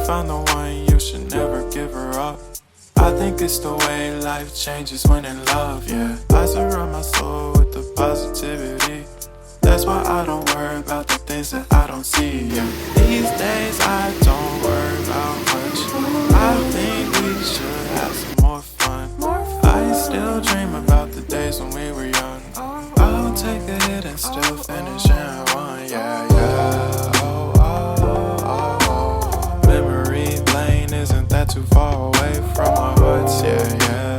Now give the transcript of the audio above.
found the one, you should never give her up. I think it's the way life changes when in love, yeah. I surround my soul with the positivity. That's why I don't worry about the things that I don't see, yeah. These days I don't worry about much. I think we should have some more fun. I still dream about the days when we were young. I'll take a hit and still finish in one, yeah, yeah. Oh, oh, oh, oh. too far away from my hearts, yeah, yeah.